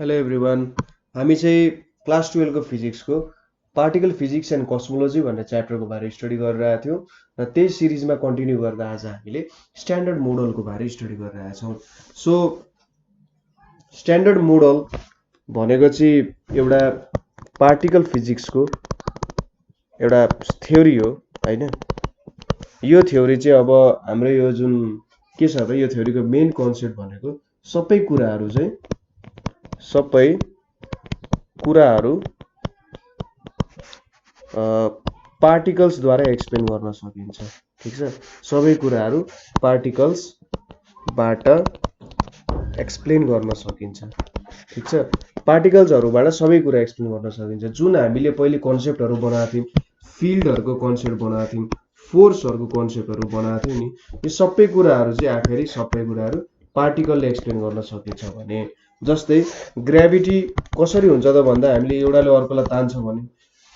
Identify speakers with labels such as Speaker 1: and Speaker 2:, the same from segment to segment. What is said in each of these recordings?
Speaker 1: Hello everyone. हामी चाहिँ class 12 को फिजिक्सको पार्टिकल फिजिक्स एन्ड कस्मोलोजी भन्ने च्याप्टरको बारे स्टडी गरिरहेका थियौँ र त्यही सिरिजमा कन्टिन्यू गर्दा आज हामीले स्ट्यान्डर्ड मोडलको बारे स्टडी गरिरहेका छौँ। सो स्ट्यान्डर्ड मोडल भनेको चाहिँ एउटा पार्टिकल फिजिक्सको एउटा थ्योरी हो हैन। यो थ्योरी चाहिँ अब हाम्रो यो जुन के छ त, यो थ्योरीको मेन कन्सेप्ट भनेको सबै कुराहरू पार्टिकल्सद्वारा एक्सप्लेन गर्न सकिन्छ। ठिक छ, सबै कुराहरू पार्टिकल्सबाट एक्सप्लेन गर्न सकिन्छ। ठिक छ, पार्टिकल्सहरूबाट सबै कुरा एक्सप्लेन गर्न सकिन्छ। जुन हामीले पहिले कन्सेप्टहरू बनाएको थियौँ, फिल्डहरूको कन्सेप्ट बनाएको थियौँ, फोर्सहरूको कन्सेप्टहरू बनाएको थियौँ नि, यो सबै कुराहरू चाहिँ आखिरी सबै कुराहरू पार्टिकलले एक्सप्लेन गर्न सकिन्छ। भने जस्तै ग्राभिटी कसरी हुन्छ त भन्दा हामीले एउटाले अर्कोलाई तान्छ भने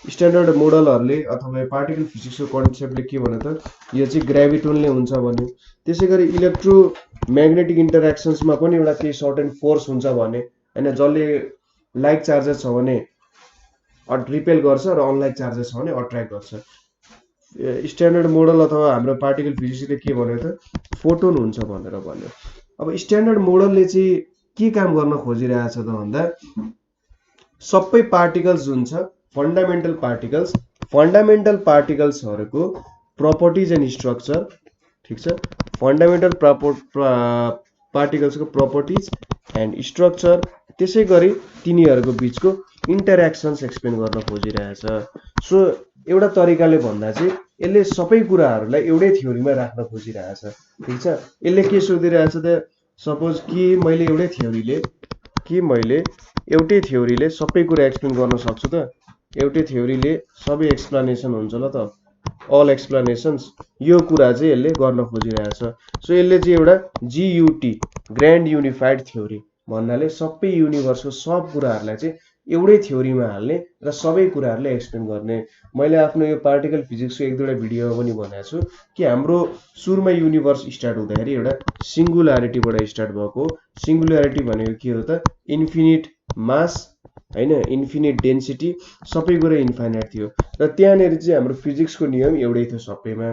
Speaker 1: स्ट्यान्डर्ड मोडलहरूले अथवा पार्टिकल फिजिक्सको कन्सेप्टले के भन्यो त, यो चाहिँ ग्राभिटोनले हुन्छ भन्यो। त्यसै गरी इलेक्ट्रोम्याग्नेटिक इन्टरेक्सन्समा पनि एउटा केही सर्टेन फोर्स हुन्छ भने हैन, जसले लाइक चार्जेस छ भने रिपेल गर्छ र अनलाइक चार्जेस छ भने अट्र्याक्ट गर्छ। स्ट्यान्डर्ड मोडल अथवा हाम्रो पार्टिकल फिजिक्सले के भन्यो त, फोटोन हुन्छ भनेर भन्यो। अब स्ट्यान्डर्ड मोडलले चाहिँ के काम गर्न खोजिरहेछ त भन्दा सबै पार्टिकल्स जुन छ फन्डामेन्टल पार्टिकल्सहरूको प्रपर्टिज एन्ड स्ट्रक्चर, ठिक छ, फन्डामेन्टल पार्टिकल्सको प्रपर्टिज एन्ड स्ट्रक्चर, त्यसै गरी तिनीहरूको बिचको इन्टरेक्सन्स एक्सप्लेन गर्न खोजिरहेछ। सो एउटा तरिकाले भन्दा चाहिँ यसले सबै कुराहरूलाई एउटै थ्योरीमा राख्न खोजिरहेछ। ठिक छ, यसले के सोधिरहेछ त, सपोज कि मैले एउटै थ्योरीले सबै कुरा एक्सप्लेन गर्न सक्छु त, एउटै थ्योरीले सबै एक्सप्लेनेसन हुन्छ ल त, अल एक्सप्लेनेसन्स, यो कुरा चाहिँ यसले गर्न खोजिरहेछ। सो यसले चाहिँ एउटा GUT ग्रान्ड युनिफाइड थ्योरी भन्नाले सबै युनिभर्सको सब कुराहरूलाई चाहिँ एउटै थ्योरीमा हाल्ने र सबै कुराहरूले एक्सप्लेन गर्ने। मैले आफ्नो यो पार्टिकल फिजिक्सको एक दुईवटा भिडियोमा पनि भनेको छु कि हाम्रो सुरुमा युनिभर्स स्टार्ट हुँदाखेरि एउटा सिङ्गुल्यारिटीबाट स्टार्ट भएको। सिङ्गुल्यारिटी भनेको के हो त, इन्फिनिट मास हैन, इन्फिनिट डेन्सिटी, सबै कुरा इन्फाइनाइट थियो र त्यहाँनिर चाहिँ हाम्रो फिजिक्सको नियम एउटै थियो सबैमा,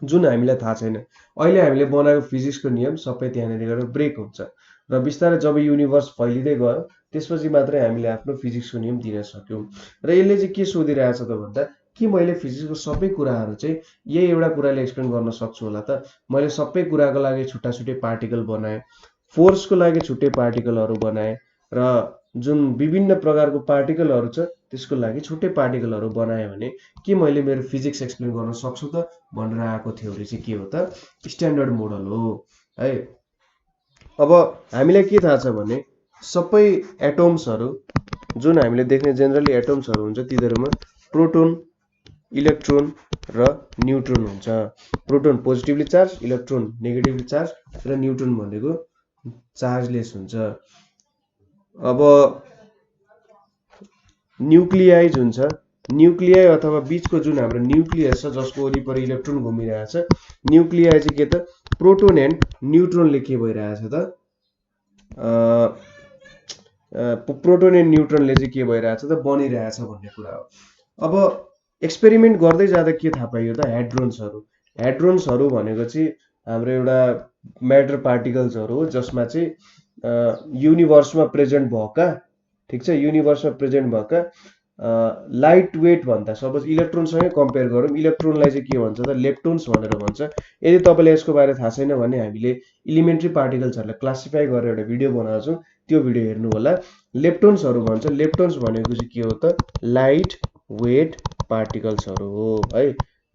Speaker 1: जुन हामीलाई थाहा छैन। अहिले हामीले बनाएको फिजिक्सको नियम सबै त्यहाँनिर गएर ब्रेक हुन्छ र बिस्तारै जब युनिभर्स फैलिँदै गयो त्यसपछि मात्रै हामीले आफ्नो फिजिक्सको नियम दिन सक्यौँ। र यसले चाहिँ के सोधिरहेछ त भन्दा कि मैले फिजिक्सको सबै कुराहरू चाहिँ यही एउटा कुराले एक्सप्लेन गर्न सक्छु होला त। मैले सबै कुराको लागि छुट्टा छुट्टै पार्टिकल बनाएँ, फोर्सको लागि छुट्टै पार्टिकलहरू बनाएँ र जुन विभिन्न प्रकारको पार्टिकलहरू छ त्यसको लागि छुट्टै पार्टिकलहरू बनाएँ भने के मैले मेरो फिजिक्स एक्सप्लेन गर्न सक्छु त भनेर आएको थ्योरी चाहिँ के हो त, स्ट्यान्डर्ड मोडल हो है। अब हामीलाई के थाहा छ भने सबै एटम्सहरू जुन हामीले देख्ने जेनरली एटम्सहरू हुन्छ तिनीहरूमा प्रोटोन, इलेक्ट्रोन र न्युट्रोन हुन्छ। Proton positively charge, electron negatively charge र न्युट्रोन भनेको चार्जलेस हुन्छ। अब न्युक्लियाइज हुन्छ, न्युक्लियाई अथवा बीचको जुन हाम्रो न्युक्लियस छ जसको वरिपरि इलेक्ट्रोन घुमिरहेछ, न्युक्लियाई चाहिँ के त, प्रोटोन एन्ड न्युट्रोनले के भइरहेछ त, प्रोटोन एन्ड न्युट्रोनले चाहिँ के भइरहेछ त, बनिरहेछ भन्ने कुरा हो। अब एक्सपेरिमेन्ट गर्दै जाँदा के थाहा पाइयो त, हेड्रोन्सहरू भनेको चाहिँ हाम्रो एउटा म्याटर पार्टिकल्सहरू हो जसमा चाहिँ युनिभर्समा प्रेजेन्ट भएका, ठिक छ, युनिभर्समा प्रेजेन्ट भएका लाइट वेट भन्दा सपोज इलेक्ट्रोनसँगै कम्पेयर गरौँ, इलेक्ट्रोनलाई चाहिँ के भन्छ त, लेप्टोन्स भनेर भन्छ। यदि तपाईँलाई यसको बारे थाहा छैन भने हामीले इलिमेन्ट्री पार्टिकल्सहरूलाई क्लासिफाई गरेर एउटा भिडियो बनाएको छौँ, त्यो भिडियो हेर्नु होला। लेप्टोन्सहरू भन्छ, लेप्टोन्स भनेको चाहिँ के हो त, लाइट वेट पार्टिकल्सहरू हो है।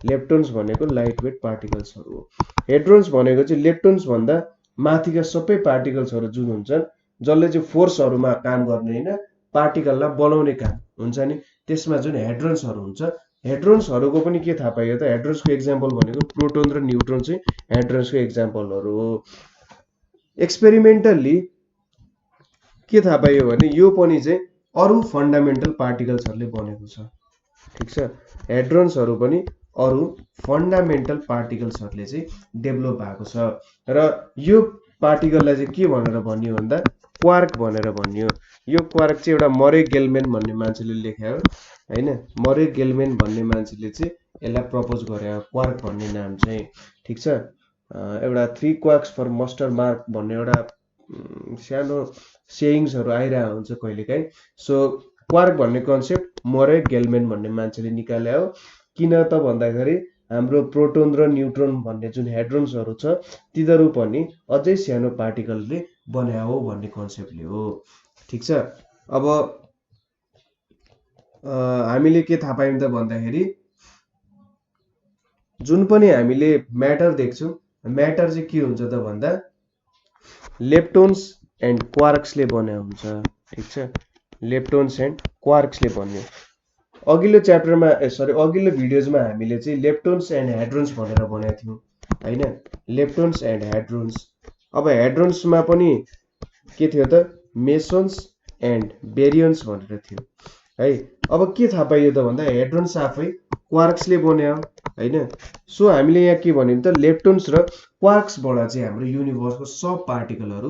Speaker 1: लेप्टोन्स भनेको लाइट वेट पार्टिकल्सहरू हो। हेड्रोन्स भनेको चाहिँ लेप्टोन्स भन्दा माथिका सबै पार्टिकल्सहरू जुन हुन्छन् जसले चाहिँ फोर्सहरूमा काम गर्ने होइन, पार्टिकललाई बनाउने काम हुन्छ नि, त्यसमा जुन हेड्रोन्सहरू हुन्छ। हेड्रोन्सहरूको पनि के थाहा पाइयो त, हेड्रोन्सको एक्जाम्पल भनेको प्रोटोन र न्युट्रोन चाहिँ हेड्रोन्सको एक्जाम्पलहरू हो। एक्सपेरिमेन्टल्ली के थाहा पाइयो भने यो पनि चाहिँ अरू फन्डामेन्टल पार्टिकल्सहरूले बनेको छ। ठिक छ, हेड्रोन्सहरू पनि अरू फन्डामेन्टल पार्टिकल्सहरूले चाहिँ डेभलप भएको छ र यो पार्टिकललाई चाहिँ के भनेर भनियो भन्दा क्वार्क भनेर भनियो। यो क्वार्क चाहिँ एउटा मरे गेलमेन भन्ने मान्छेले लेख्या हो हैन। मरे गेलमेन भन्ने मान्छेले चाहिँ यसलाई प्रपोज गरे हो क्वार्क भन्ने नाम चाहिँ, ठीक छ। एउटा 3 क्वार्क्स फर मस्टर मार्क भन्ने एउटा सानो सेयिङ्सहरु आइरहेको हुन्छ कहिलेकाहीँ। सो क्वार्क भन्ने कन्सेप्ट मरे गेलमेन भन्ने मान्छेले निकाले हो। किन त भन्दाखेरि हाम्रो प्रोटोन र न्यूट्रोन भन्ने जुन हेड्रोन्सहरु छ तिनीहरु पनि अझै सानो पार्टिकलले बनाए हो भन्ने कन्सेप्टले हो, ठीक छ। अब हामीले के थाहा पायौं त भन्दाखेरि जुन पनि हामीले म्याटर देख्छौं, म्याटर चाहिँ के हुन्छ त भन्दा लेप्टोन्स एन्ड क्वार्क्सले बने हुन्छ, ठीक छ। लेप्टोन्स एन्ड क्वार्क्सले बन्यो। अघिल्लो च्याप्टरमा अघिल्लो भिडियोजमा हामीले चाहिँ लेप्टोन्स एन्ड हेड्रोन्स भनेर भनेको थियौं हैन, लेप्टोन्स एन्ड हेड्रोन्स। अब हेड्रोन्समा पनि के थियो त मेसोन्स एन्ड बेरियन्स भनेर थियो है। अब के थाहा पाइयो त भन्दा हेड्रोन्स आफै क्वार्क्सले बन्यो हैन। सो हामीले यहाँ के भन्यौं त लेप्टोन्स र क्वार्क्सबाट चाहिँ हाम्रो युनिभर्सको सब पार्टिकलहरु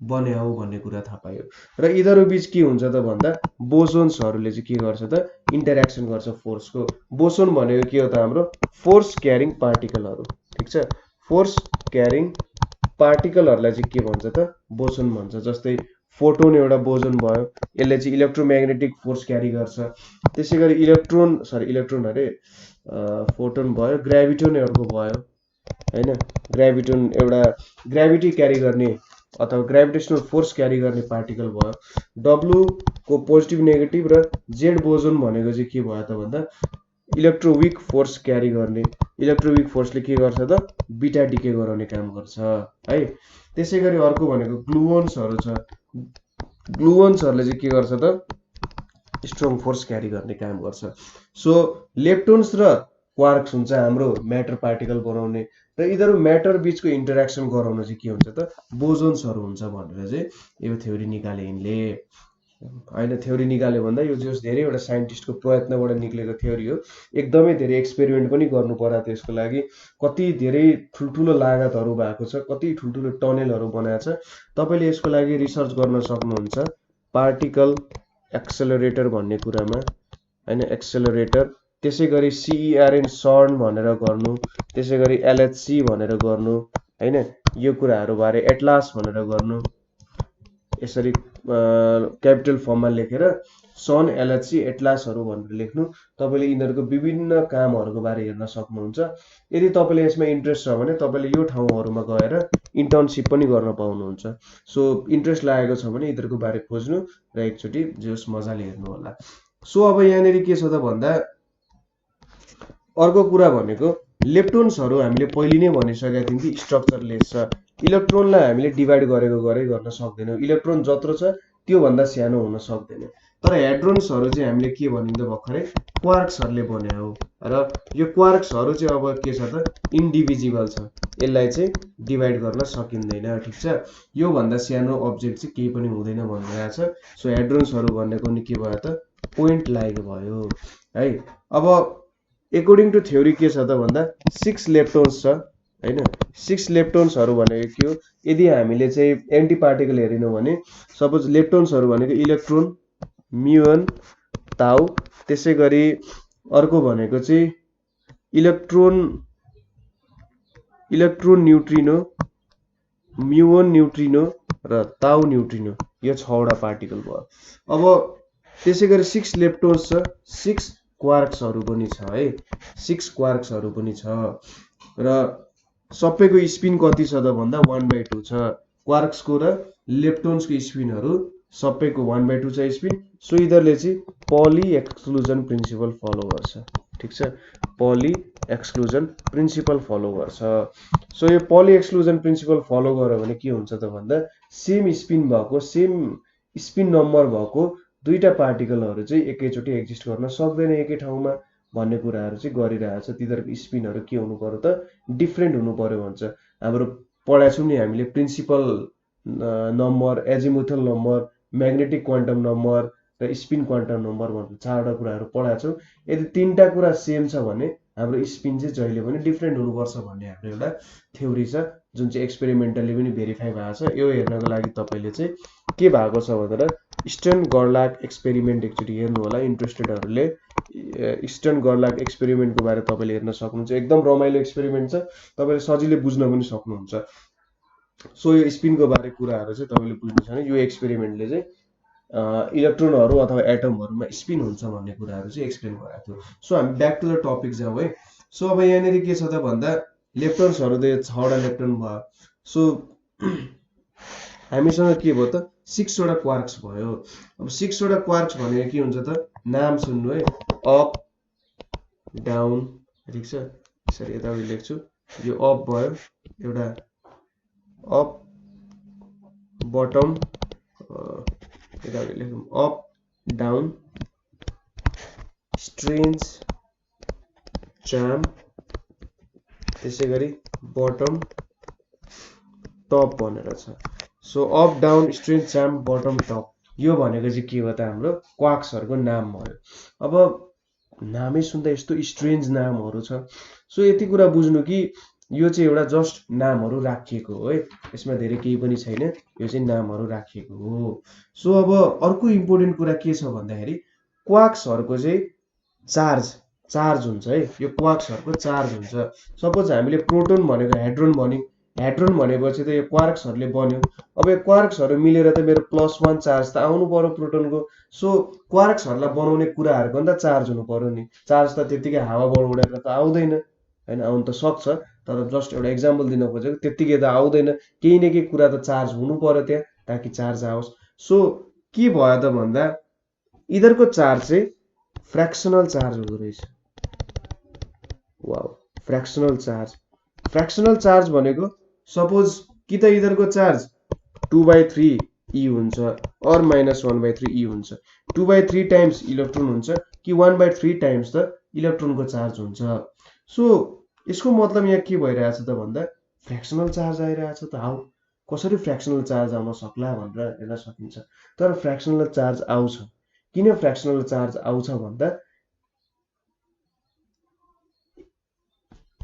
Speaker 1: बने हो भन्ने कुरा थाहा पाइयो। र यिनीहरु बीच के हुन्छ त भन्दा बोसोन्सहरुले चाहिँ के गर्छ त इन्टरेक्सन गर्छ फोर्सको। बोसोन भनेको के हो त हाम्रो फोर्स क्यारिङ पार्टिकलहरु, ठीक छ। फोर्स क्यारिङ पार्टिकलहरुलाई चाहिँ के भन्छ त बोसोन भन्छ। जस्तै फोटोन एउटा बोसोन भयो, यसले चाहिँ इलेक्ट्रोम्याग्नेटिक फोर्स क्यारी गर्छ। त्यसैगरी इलेक्ट्रोन अरे फोटोन भयो, ग्राभिटोन अर्को भयो हैन। ग्राभिटोन एउटा ग्राभिटी क्यारी गर्ने अथवा ग्राभिटेशनल फोर्स क्यारी गर्ने पार्टिकल भयो। डब्लु को पोजिटिभ नेगेटिभ र जेड बोसोन भनेको चाहिँ के भयो त भन्दा इलेक्ट्रोविक फोर्स क्यारी गर्ने। इलेक्ट्रोविक फोर्सले के गर्छ त बिटा डिके गराउने काम गर्छ है। त्यसैगरी अर्को भनेको ग्लुओन्सहरु छ। ग्लुओन्सहरुले चाहिँ के गर्छ त स्ट्रङ फोर्स क्यारी गर्ने काम गर्छ। सो लेप्टोन्स र क्वार्क्स हुन्छ हाम्रो म्याटर पार्टिकल बनाउने र यिनीहरु म्याटर बीचको इन्टरेक्सन गराउन चाहिँ के हुन्छ त बोसोन्सहरु हुन्छ भनेर चाहिँ यो थ्योरी निकाले यिनले हैन। थ्योरी निकाले भन्दा यो जस धेरैवटा साइन्टिस्टको प्रयत्नबाट निक्लेको थ्योरी हो। एकदमै धेरै एक्सपेरिमेन्ट पनि गर्नु पर्यो त्यसको लागि। कति धेरै ठुलठुलो लागतहरु भएको छ, कति ठुलठुलो टनेलहरु बनाएको छ। तपाईले यसको लागि रिसर्च गर्न सक्नुहुन्छ पार्टिकल एक्सेलरेटर भन्ने कुरामा हैन, एक्सेलरेटर। त्यसैगरी CERN सर्न भनेर गर्नु, त्यसैगरी LHC भनेर गर्नु हैन। यो कुराहरु बारे एटलास भनेर गर्नु। यसरी क्यापिटल फर्ममा लेखेर सन LHC एटलासहरु भनेर लेख्नु। तपाईले यिनीहरुको विभिन्न कामहरुको बारे हेर्न सक्नुहुन्छ। यदि तपाईले यसमा इन्ट्रेस्ट छ भने तपाईले यो ठाउँहरुमा गएर इन्टर्नशिप पनि गर्न पाउनुहुन्छ। सो इन्ट्रेस्ट लागेको छ भने यिनीहरुको बारे खोज्नु र एकचोटी जस मजाले हेर्नु होला। सो अब यहाँनेरि के छ त भन्दा अर्को कुरा भनेको लेप्टोन्सहरु हामीले पहिले नै भनिसकेका थियौं कि स्ट्रक्चरलेस छ। इलेक्ट्रोनलाई हामीले डिभाइड गर्न सक्दैनौं। इलेक्ट्रोन जत्रो छ त्यो भन्दा सानो हुन सक्दैन। तर हेड्रोन्सहरु चाहिँ हामीले के भनिन्छ भर्खरै क्वार्क्सहरुले बने हो र यो क्वार्क्सहरु चाहिँ अब के छ त इन्डिभिजिबल छ। यसलाई चाहिँ डिभाइड गर्न सकिँदैन, ठीक छ। यो भन्दा सानो अब्जेक्ट चाहिँ केही पनि हुँदैन भनिरहेको छ। सो हेड्रोन्सहरु भनेको नि के भयो त पोइन्ट लागेको भयो है। अब अकॉर्डिङ टु थ्योरी के छ त भन्दा 6 लेप्टोन्स छ हैन। 6 लेप्टोन्सहरु भनेको के हो, यदि हामीले चाहिँ एन्टी पार्टिकल हेरिनौ भने सपोज लेप्टोन्सहरु भनेको इलेक्ट्रोन, म्युन, ताउ, त्यसैगरी अर्को भनेको चाहिँ इलेक्ट्रोन न्यूट्रिनो, म्युन न्यूट्रिनो र ताउ न्यूट्रिनो, यो 6 वटा पार्टिकल भयो। अब त्यसैगरी 6 लेप्टोन्स छ, 6 क्वार्क्सहरु पनि छ है। 6 क्वार्क्सहरु पनि छ र सबैको स्पिन कति छ त भन्दा 1/2 छ। क्वार्क्सको र लेप्टोन्सको स्पिनहरु सबैको 1/2 छ स्पिन। सो यिनीहरुले चाहिँ पॉली एक्सक्लुजन प्रिन्सिपल फलो गर्छ, ठीक छ। पॉली एक्सक्लुजन प्रिन्सिपल फलो गर्छ। सो यो पॉली एक्सक्लुजन प्रिन्सिपल फलो गर्यो भने के हुन्छ त भन्दा सेम स्पिन भएको, सेम स्पिन नम्बर भएको दुईटा पार्टिकलहरु चाहिँ एकैचोटी एक्जिस्ट गर्न सक्दैन एकै ठाउँमा भन्ने कुराहरु चाहिँ गरिरहेको छ। तिनीहरुको स्पिनहरु के हुनु पर्यो त डिफरेन्ट हुनु पर्यो भन्छ। हाम्रो पढाएको छौं नि हामीले principal number, azimuthal number, magnetic quantum number र स्पिन क्वान्टम नम्बर भन्ने 4 वटा कुराहरु पढाएको छौं। यदि तीनटा कुरा सेम छ भने हाम्रो स्पिन चाहिँ जहिले पनि डिफरेन्ट हुनुपर्छ भन्ने हाम्रो एउटा थ्योरी छ जुन चाहिँ एक्सपेरिमेन्टली पनि भेरिफाई भएको छ। यो हेर्नको लागि तपाईले चाहिँ के भएको छ भनेर स्टर्न गर्लाक एक्सपेरिमेन्ट एकचोटि हेर्नु होला इन्ट्रेस्टेडहरूले। स्टर्न गर्लाक एक्सपेरिमेन्टको बारे तपाईँले हेर्न सक्नुहुन्छ। एकदम रमाइलो एक्सपेरिमेन्ट छ, तपाईँले सजिलै बुझ्न पनि सक्नुहुन्छ। सो यो स्पिनको बारे कुराहरू चाहिँ तपाईँले बुझ्नु छ भने यो एक्सपेरिमेन्टले चाहिँ इलेक्ट्रोनहरू अथवा एटमहरूमा स्पिन हुन्छ भन्ने कुराहरू चाहिँ एक्सप्लेन गराएको थियो। सो हामी ब्याक टु द टपिक जाउँ है। सो अब यहाँनिर के छ त भन्दा लेप्टन्सहरू त 6वटा लेप्टन भयो। सो हामीसँग के भयो त 6वटा क्वार्क्स भयो। अब 6वटा क्वार्क्स भनेको के हुन्छ त, नाम सुन्नु है, अप डाउन, ठिक छ। यसरी यतापट्टि लेख्छु, यो अप भयो, एउटा अप बटम, यतापट्टि लेखौँ अप डाउन, स्ट्रेन्ज चार्म, त्यसै गरी बटम टप भनेर छ। So up down strange charm bottom top, यो भनेको चाहिँ के हो त, हाम्रो क्वार्क्सहरूको नाम भयो। अब नामै सुन्दा यस्तो स्ट्रेन्ज नामहरू छ। सो यति कुरा बुझ्नु कि यो चाहिँ एउटा जस्ट नामहरू राखिएको हो है, यसमा धेरै केही पनि छैन, यो चाहिँ नामहरू राखिएको हो। सो अब अर्को इम्पोर्टेन्ट कुरा के छ भन्दाखेरि क्वार्क्सहरूको चाहिँ चार्ज हुन्छ है, यो क्वार्क्सहरूको चार्ज हुन्छ। सपोज हामीले प्रोटोन भनेको हेड्रोन भन्यौँ, हेड्रोन भनेपछि त यो क्वार्क्सहरूले बन्यो। अब यो क्वार्क्सहरू मिलेर त मेरो +1 चार्ज त आउनु पर्यो प्रोटोनको। सो क्वार्क्सहरूलाई बनाउने कुराहरूको नि त चार्ज हुनु पर्यो नि। चार्ज त त्यत्तिकै हावाबाट उडेर त आउँदैन हैन, आउनु त सक्छ, तर जस्ट एउटा एक्जाम्पल दिन खोजेको, त्यत्तिकै त आउँदैन, केही न केही कुरा त चार्ज हुनु पर्यो त्यहाँ ताकि चार्ज आओस्। सो के भयो त भन्दा यिनीहरूको चार्ज चाहिँ फ्र्याक्सनल चार्ज हुँदो रहेछ। Wow, fractional charge. Fractional charge भनेको सपोज कि त यिनीहरूको चार्ज 2/3 E हुन्छ और -1/3 E हुन्छ, 2/3 टाइम्स इलेक्ट्रोन हुन्छ कि 1/3 टाइम्स त इलेक्ट्रोनको चार्ज हुन्छ। सो यसको मतलब यहाँ के भइरहेछ त भन्दा फ्र्याक्सनल चार्ज आइरहेछ त। हाउ, कसरी फ्र्याक्सनल चार्ज आउन सक्ला भनेर हेर्न सकिन्छ। तर फ्र्याक्सनल चार्ज आउँछ। किन फ्र्याक्सनल चार्ज आउँछ भन्दा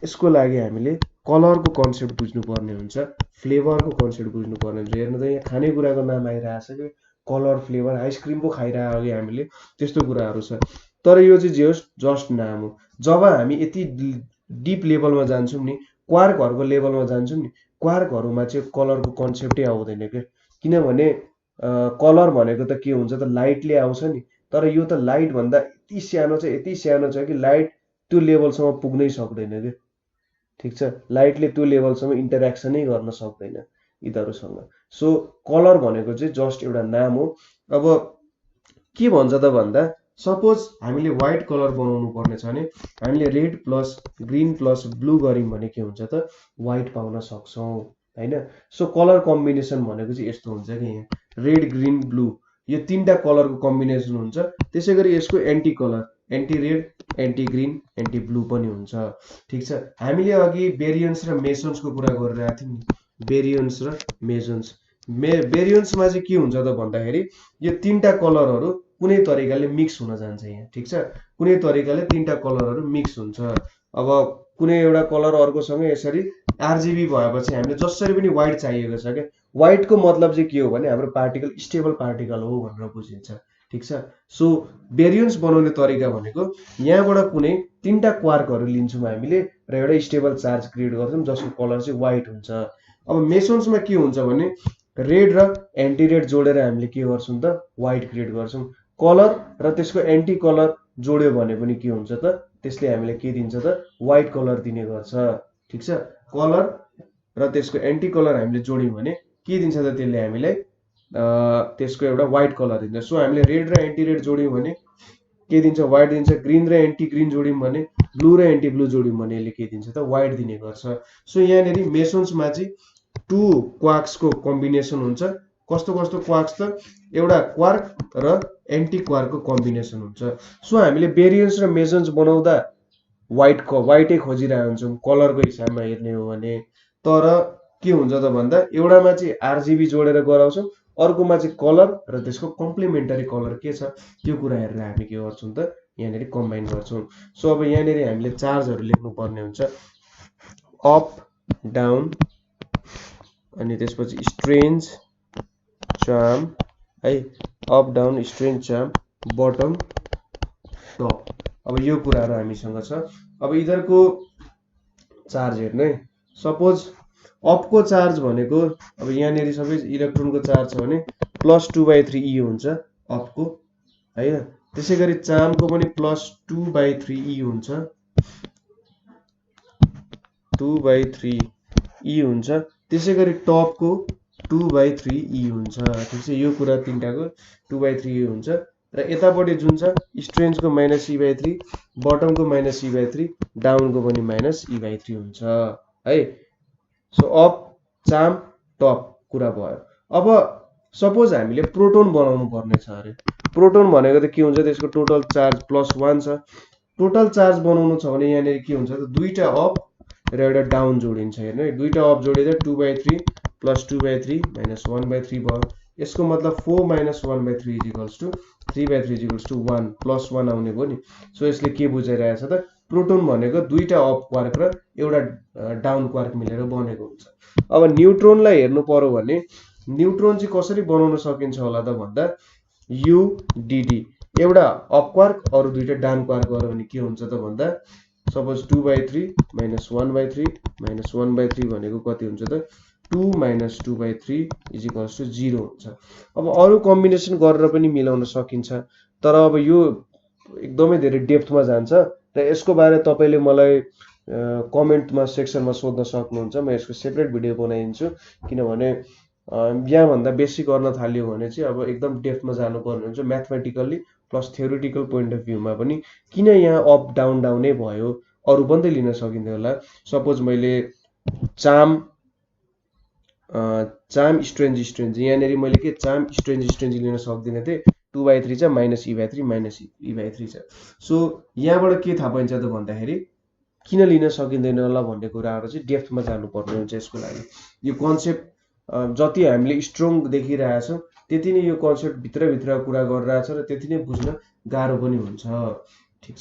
Speaker 1: यसको लागि हामीले कलरको कन्सेप्ट बुझ्नुपर्ने हुन्छ, फ्लेभरको कन्सेप्ट बुझ्नुपर्ने हुन्छ। हेर्नु त यहाँ खानेकुराको नाम आइरहेछ कि कलर, फ्लेभर, आइसक्रिम पो खाइरहेको अघि हामीले, त्यस्तो कुराहरू छ। तर यो चाहिँ जे होस् जस्ट नाम हो। जब हामी यति डिप लेभलमा जान्छौँ नि, क्वार्कहरूको लेभलमा जान्छौँ नि, क्वार्कहरूमा चाहिँ कलरको कन्सेप्टै आउँदैन क्या। किनभने कलर भनेको त के हुन्छ त, लाइटले आउँछ नि, तर यो त लाइट भन्दा यति सानो छ, यति सानो छ कि लाइट त्यो लेभलसम्म पुग्नै सक्दैन क्या, ठिक छ। लाइटले त्यो लेभलसम्म इन्टरेक्सनै गर्न सक्दैन यिनीहरूसँग। सो कलर भनेको चाहिँ जस्ट एउटा नाम हो। अब के भन्छ त भन्दा सपोज हामीले व्हाइट कलर बनाउनु पर्ने छ भने हामीले red plus green plus blue गऱ्यौँ भने के हुन्छ त, व्हाइट पाउन सक्छौँ हैन। सो कलर कम्बिनेसन भनेको चाहिँ यस्तो हुन्छ कि यहाँ रेड ग्रीन ब्लू यो 3टा कलरको कम्बिनेसन हुन्छ। त्यसै गरी यसको anti colour, anti red, anti green, anti blue पनि हुन्छ, ठिक छ। हामीले अघि बेरियन्स र मेसन्सको कुरा गरिरहेको थियौँ नि, बेरियन्स र मेसन्स। बेरियन्समा चाहिँ के हुन्छ त भन्दाखेरि यो 3टा कलरहरू कुनै तरिकाले मिक्स हुन जान्छ यहाँ, ठिक छ। कुनै तरिकाले 3टा कलरहरू मिक्स हुन्छ। अब कुनै एउटा कलर अर्कोसँग यसरी आरजीबी भएपछि हामीले जसरी पनि व्हाइट चाहिएको छ क्या। व्हाइटको मतलब चाहिँ के हो भने हाम्रो पार्टिकल स्टेबल पार्टिकल हो भनेर बुझिन्छ, ठिक छ। सो बेरियन्स बनाउने तरिका भनेको यहाँबाट कुनै 3टा क्वार्कहरू लिन्छौँ हामीले र एउटा स्टेबल चार्ज क्रिएट गर्छौँ जसको कलर चाहिँ व्हाइट हुन्छ। अब मेसन्समा के हुन्छ भने रेड र एन्टी रेड जोडेर हामीले के गर्छौँ त, व्हाइट क्रिएट गर्छौँ। कलर र त्यसको एन्टी कलर जोड्यो भने पनि के हुन्छ त, त्यसले हामीले के दिन्छ त, व्हाइट कलर दिने गर्छ, ठिक छ। कलर र त्यसको एन्टी कलर हामीले जोड्यौँ भने के दिन्छ त, त्यसले हामीलाई त्यसको एउटा व्हाइट कलर दिन्छ। सो हामीले रेड र एन्टी रेड जोड्यौँ भने के दिन्छ, व्हाइट दिन्छ। ग्रीन र एन्टी ग्रीन जोड्यौँ भने, ब्लू र एन्टी ब्लू जोड्यौँ भने यसले के दिन्छ त, व्हाइट दिने गर्छ। सो यहाँनिर मेसन्समा चाहिँ 2 क्वार्क्सको कम्बिनेसन हुन्छ। कस्तो कस्तो क्वार्क्स त, एउटा क्वार्क र एन्टी क्वार्कको कम्बिनेसन हुन्छ। सो हामीले बेरियन्स र मेसन्स बनाउँदा व्हाइटै खोजिरहेको हुन्छौँ कलरको हिसाबमा हेर्ने हो भने। तर के हुन्छ त भन्दा एउटामा चाहिँ आरजीबी जोडेर गराउँछौँ, अर्कोमा चाहिँ कलर र त्यसको कम्प्लिमेन्टरी कलर के छ त्यो कुरा हेरेर हामी के गर्छौँ त, यहाँनिर कम्बाइन गर्छौँ। सो अब यहाँनिर हामीले चार्जहरू लेख्नु पर्ने हुन्छ, अप डाउन, अनि त्यसपछि स्ट्रेन्ज चार्म है, up down strange charm, bottom top. अब यो कुराहरु हामीसँग छ। अब यिनीहरुको चार्ज हेर्नु है। सपोज अपको चार्ज भनेको अब यहाँनेरि सबै इलेक्ट्रोनको चार्ज छ भने +2/3 E हुन्छ अपको हैन। त्यसैगरी चार्मको पनि +2/3 E हुन्छ, 2/3 E हुन्छ। त्यसैगरी टपको 2/3 E हुन्छ। ठीक छ, यो कुरा तीनटाको 2/3 E हुन्छ। र यतापटि जुन छ स्ट्रेन्जको -E/3, बटमको -E/3, डाउनको पनि -E/3 हुन्छ है। सो अप, चार्म, टप कुरा भयो। अब सपोज हामीले प्रोटोन बनाउनु पर्ने छ अरे। प्रोटोन भनेको त के हुन्छ, त्यसको टोटल चार्ज +1 छ। टोटल चार्ज बनाउनु छ भने यहाँनेरि के हुन्छ त, दुईटा अप र एउटा डाउन जोडिन्छ। हेर्नु है, दुईटा अप जोडिँदा 2/3 + 2/3 -1/3 भयो। यसको मतलब 4 - 1/3 = 3/3 = 1 +1 आउने भयो नि। सो यसले के बुझाइरहेछ त, प्रोटोन भनेको दुईटा अप क्वार्क र एउटा डाउन क्वार्क मिलेर बनेको हुन्छ। अब न्यूट्रोनलाई हेर्नु पर्यो भने न्यूट्रोन चाहिँ कसरी बनाउन सकिन्छ होला त भन्दा UDD, एउटा अप क्वार्क अरु दुईटा डाउन क्वार्क गऱ्यो भने के हुन्छ त भन्दा सपोज 2/3 - 1/3 - 1/3 भनेको कति हुन्छ त 2 - 2/3 = 0 हुन्छ। अब अरु कम्बिनेसन गरेर पनि मिलाउन सकिन्छ, तर अब यो एकदमै धेरै डेप्थमा जान्छ र यसको बारे तपाईले मलाई कमेन्टमा सेक्सनमा सोध्न सक्नुहुन्छ। म यसको सेपरेट भिडियो बनाइदिन्छु, किनभने यहाँ भन्दा बेसी गर्न थाल्यो भने चाहिँ अब एकदम डेप्थमा जानुपर्ने हुन्छ mathematically plus theoretical point of भ्यूमा पनि। किन यहाँ अप डाउन डाउनै भयो, अरु पनि त लिन सकिन्थ्यो होला। सपोज मैले चार्म स्ट्रेन्ज यहाँनेरि मैले के चार्म स्ट्रेन्ज लिन सक्दिनँ थिएँ। 2/3 छ, -E/3 छ। सो यहाँबाट के थाहा पाइन्छ त भन्दाखेरि किन लिन सकिँदैन होला भन्ने कुराहरु चाहिँ डेप्थमा जानुपर्ने हुन्छ। यसको लागि यो कन्सेप्ट जति हामीले स्ट्रङ देखिरहेछौँ त्यति नै यो कन्सेप्ट भित्र कुरा गरिरहेछ र त्यति नै बुझ्न गाह्रो पनि हुन्छ। ठीक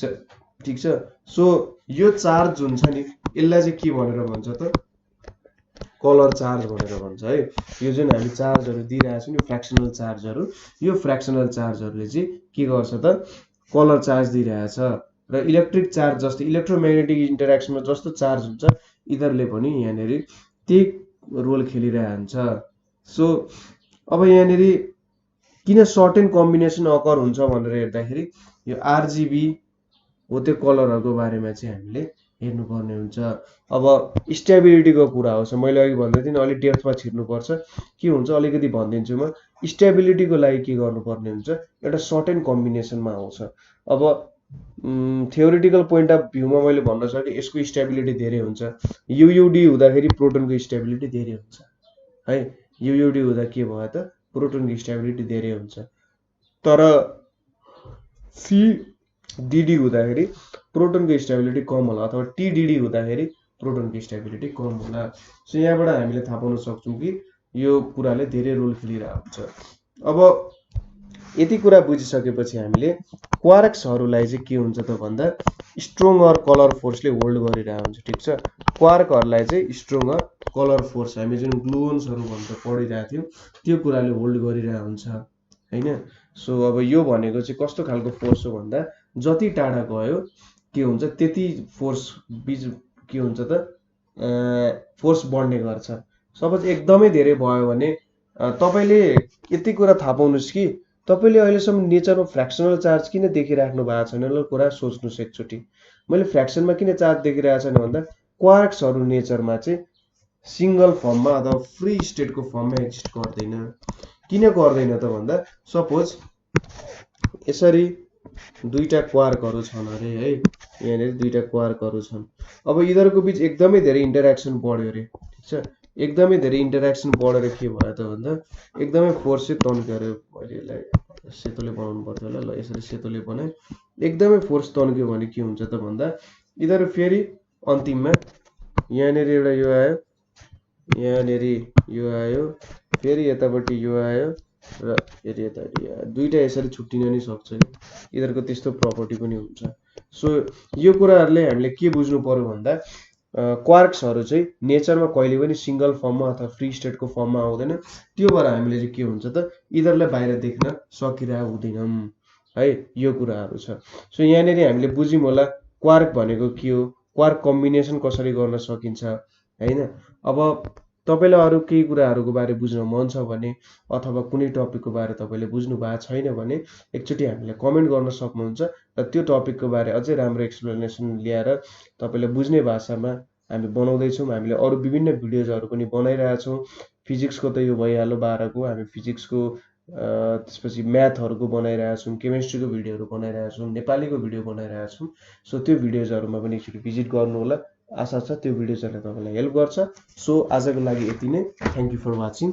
Speaker 1: छ। सो यो चार्ज जुन छ नि यसलाई चाहिँ के भनेर भन्छ त, कलर चार्ज भनेर भन्छ है। यो जुन हामी चार्जहरु दिइरहेछौँ यो फ्र्याक्सनल चार्जहरु, यो फ्र्याक्सनल चार्जहरुले चाहिँ के गर्छ त कलर चार्ज दिइरहेछ। र इलेक्ट्रिक चार्ज जस्तै इलेक्ट्रोम्याग्नेटिक इन्टरेक्सनमा जस्तो चार्ज हुन्छ यिनीहरुले पनि यहाँनेरि त्यही रोल खेलिरहेको हुन्छ। सो अब यहाँनेरि किन सर्टेन कम्बिनेसन अकर हुन्छ भनेर हेर्दाखेरि यो RGB हो त्यो कलरहरुको बारेमा चाहिँ हामीले हेर्नुपर्ने हुन्छ। अब स्टेबिलिटीको कुरा आउँछ। मैले अघि भन्दै थिएँ अलि डेप्थमा छिर्नुपर्छ। के हुन्छ अलिकति भनिदिन्छु म। स्टेबिलिटीको लागि के गर्नुपर्ने हुन्छ, एउटा सर्टेन कम्बिनेसनमा आउँछ। अब थ्योरिटिकल पोइन्ट अफ भ्यूमा मैले भन्न सके यसको स्टेबिलिटी धेरै हुन्छ। UUD हुँदाखेरि प्रोटोनको स्टेबिलिटी धेरै हुन्छ है। UUD हुँदा के भयो त प्रोटोनको स्टेबिलिटी धेरै हुन्छ। तर CDD हुँदाखेरि प्रोटोनको स्टेबिलिटी कम होला, अथवा TDD हुँदाखेरि प्रोटोनको स्टेबिलिटी कम होला। सो यहाँबाट हामीले थाहा पाउन सक्छौं कि यो कुराले धेरै रोल खेलिरहेको हुन्छ। अब यति कुरा बुझिसकेपछि हामीले क्वार्क्सहरुलाई चाहिँ के हुन्छ त भन्दा स्ट्रोङर कलर फोर्सले होल्ड गरिरहेको हुन्छ। ठीक छ, क्वार्कहरुलाई चाहिँ स्ट्रोङर कलर फोर्स हामी जुन ग्लुओन्सहरु भनेर पढिरहेको थियौं त्यो कुराले होल्ड गरिरहेको हुन्छ हैन। सो अब यो भनेको चाहिँ कस्तो खालको फोर्स हो भन्दा जति टाढा गयो के हुन्छ त्यति फोर्स बीच के हुन्छ त फोर्स बढ्ने गर्छ। सपोज एकदमै धेरै भयो भने तपाईले यति कुरा थाहा पाउनुस् कि तपाईले अहिलेसम्म नेचरमा फ्र्याक्सनल चार्ज किन देखिराख्नु भएको छैन ल कुरा सोच्नुस् एकचोटी। मैले फ्र्याक्सनमा किन चार्ज देखिरहेको छैन भन्दा क्वार्क्सहरु नेचरमा चाहिँ सिंगल फर्ममा अथवा फ्री स्टेटको फर्ममा एक्जिस्ट गर्दैन। किन गर्दैन त भन्दा सपोज यसरी दुईटा क्वार्कहरु छन् अरे है, यहाँनेरि दुईटा क्वार्कहरु छन्। अब यिनीहरुको बीच एकदमै धेरै इन्टरेक्सन बढ्यो अरे। ठीक छ, एकदमै धेरै इन्टरेक्सन बढेर के भयो त भन्दा एकदमै फोर्स चाहिँ तन्क्यो अरे। मैले यसलाई सेतोले बनाउनु पर्थ्यो होला, ल यसरी सेतोले बनाए। एकदमै फोर्स तन्क्यो भने के हुन्छ त भन्दा यिनीहरु फेरि अन्तिममा यहाँनेरि एउटा यो आयो, यहाँनेरि यो आयो, फेरि यतापट्टि यो आयो र फेरि यता दुईटा यसरी छुट्टिन नि सक्छ नि। यिनीहरुको त्यस्तो प्रपर्टी पनि हुन्छ। सो यो कुराहरुले हामीले के बुझ्नु पर्यो भन्दा क्वार्क्सहरू चाहिँ नेचरमा कहिले पनि सिंगल फर्ममा अथवा फ्री स्टेटको फर्ममा आउँदैन। त्यो भएर हामीले चाहिँ के हुन्छ त यिनीहरूलाई बाहिर देख्न सकिरहेको हुँदैनौँ है, यो कुराहरू छ। सो यहाँनिर हामीले बुझ्यौँ होला क्वार्क भनेको के हो, क्वार्क कम्बिनेसन कसरी गर्न सकिन्छ हैन। अब तपाईलाई अरू केही कुराहरूको बारे बुझ्न मन छ भने अथवा कुनै टपिकको बारे तपाईले बुझ्नु भएको छैन भने एकचोटि हामीलाई कमेन्ट गर्न सक्नुहुन्छ र त्यो टपिकको बारे अझै राम्रो एक्सप्लेनेसन ल्याएर तपाईले बुझ्ने भाषामा हामी बनाउँदैछौँ। हामीले अरू विभिन्न भिडियोजहरू पनि बनाइरहेछौँ। फिजिक्सको त यो भइहाल्यो 12को, हामी फिजिक्सको त्यसपछि म्याथहरूको बनाइरहेछौँ, केमिस्ट्रीको भिडियोहरू बनाइरहेछौँ, नेपालीको भिडियो बनाइरहेछौँ। सो त्यो भिडियोजहरूमा पनि एकचोटि भिजिट गर्नु होला। आशा छ त्यो भिडियोजहरूले तपाईँलाई हेल्प गर्छ। सो आजको लागि यति नै। Thank you for watching.